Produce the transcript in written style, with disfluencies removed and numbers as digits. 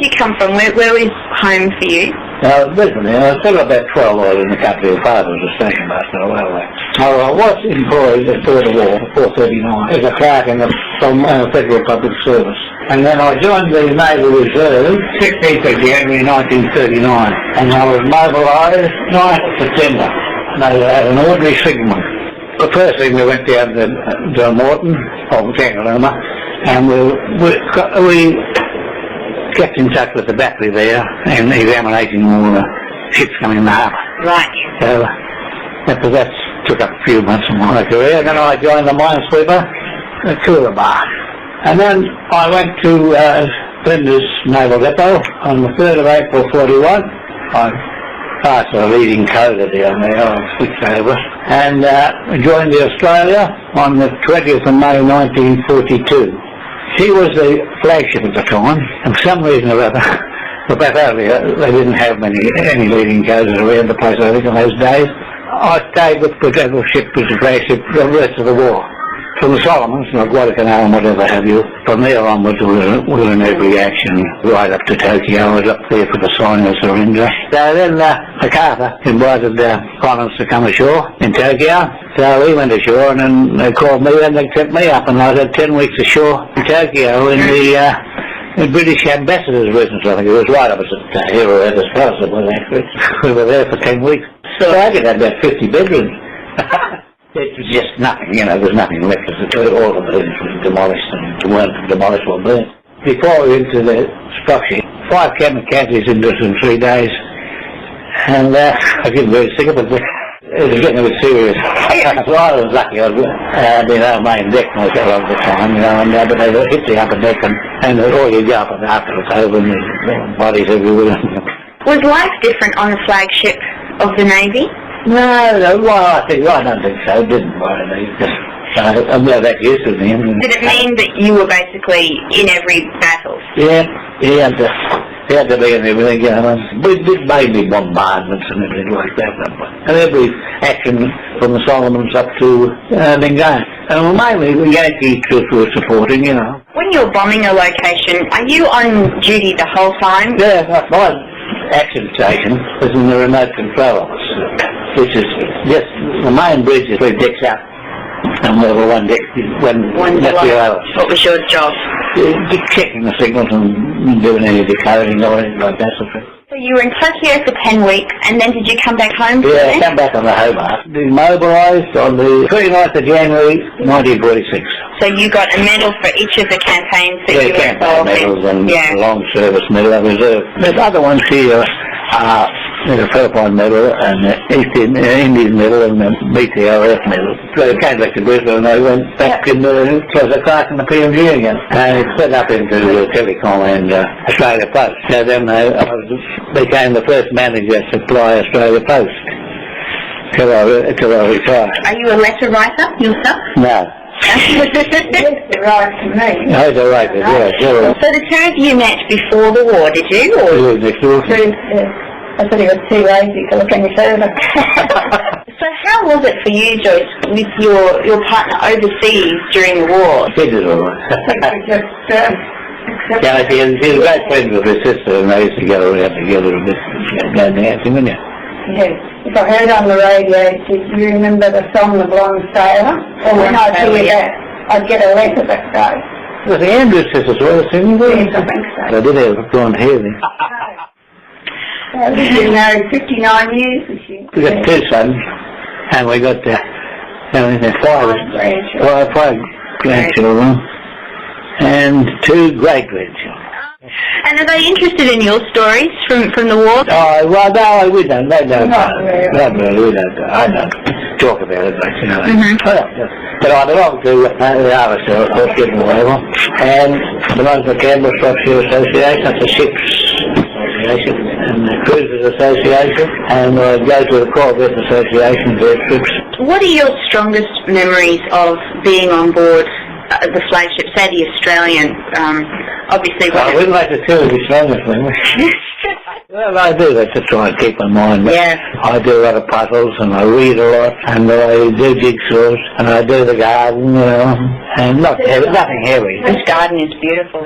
you come from? Where was home for you? Listen, I was still about 12 I was in the country. The father was a station master on the railway. I was employed before the war, 439, as a clerk in the Federal Public Service. And then I joined the Naval Reserve 16th of January 1939. And I was mobilised 9th of September. And I had an ordinary signalman. The first thing we went down to Morton, or Kangaluma, and we kept in touch with the battery there and examining all the ships coming in the harbour. Right. So that took up a few months of my career. Then I joined the minesweeper, the Coolabah. And then I went to Flinders Naval Depot on the 3rd of April 41. I passed a leading coder down there, I switched over. And joined the Australia on the 20th of May 1942. She was the flagship at the time, and for some reason or other, back earlier, they didn't have any leading coders around the place, I think, in those days. I stayed with the Federal ship as the flagship the rest of the war. From the Solomons, like Guadalcanal and whatever have you, from there onwards we were in every action, right up to Tokyo. I was up there for the signing of surrender. So then MacArthur invited Collins to come ashore in Tokyo. So he went ashore and then they called me and they sent me up, and I had 10 weeks ashore in Tokyo in the British Ambassador's residence. I think it was right opposite here at the house it was actually. We were there for 10 weeks. So I could have about 50 bedrooms. It was just nothing, there was nothing left. All the buildings were demolished and weren't demolished or burnt. Before we went to the structure, 5 casualties in just 3 days. And I get very sick of it. It was getting a bit serious. Well, I was lucky. I was been out main deck myself all the time, but they hit the upper deck and all you go up and after it's over and there's bodies everywhere. Was life different on the flagship of the Navy? No, well, I don't think so. It didn't bother me. I'm not that used to them. Did it mean that you were basically in every battle? Yeah, he had to be in everything, We did mainly bombardments and everything like that. And every action from the Solomons up to Benghazi. And mainly the Yankee troops were supporting, When you're bombing a location, are you on duty the whole time? Yeah, my action station was in the remote control office, which is just the main bridge is 3 decks up, and we were 1 deck, one that's the other. What was your job? Checking the signals and doing any decoding or anything like that sort of thing. So you were in Tokyo for 10 weeks, and then did you come back home? Yeah, I came back on the Hobart. Demobilised on the 29th of January 1946. So you got a medal for each of the campaigns that you were campaign involved medals in? and long service medal and reserve. There's other ones here. There's a Philippine medal and Indian medal and the BTRF medal. So I came back to Brisbane and I went back in the clerk in the PMG again. And it split up into Telecom and Australia Post. So then I became the first manager to fly Australia Post till I retired. Are you a letter writer yourself? No. They write to me. I was a writer, yeah, sure. So the two of you met before the war, did you? Or? I thought he was too lazy to look any further. So how was it for you, Joyce, with your partner overseas during the war? She did all right. Yeah, she was a great friend with her sister and they used to get around together a bit, go dancing, wouldn't you? Yes. If I heard on the radio, did you remember the song The Blonde Sailor? Or when I'd hear that, I'd get a letter that day. Well, the Andrews sisters were singing, Yes, I think so. they did have blonde hair then. We've been married 59 years this year. We got 2 sons and we got 5 grandchildren and 2 great-grandchildren. And are they interested in your stories from the war? Oh, well, no, we don't. They don't. Not really. Not really, we don't. I don't talk about it, but Mm-hmm. But I belong to the RSL, of course, getting away with, and belong to the Canberra Offshore Association, that's the Ships Association, and the Cruisers Association, and I go to the Corvette Association, their trips. What are your strongest memories of being on board the flagship, say the Australian? Obviously, I wouldn't like to tell you the strongest memory. Well, I do that to try and keep my mind. Yeah. I do a lot of puzzles and I read a lot and I do jigsaws and I do the garden, and nothing heavy. This garden is beautiful.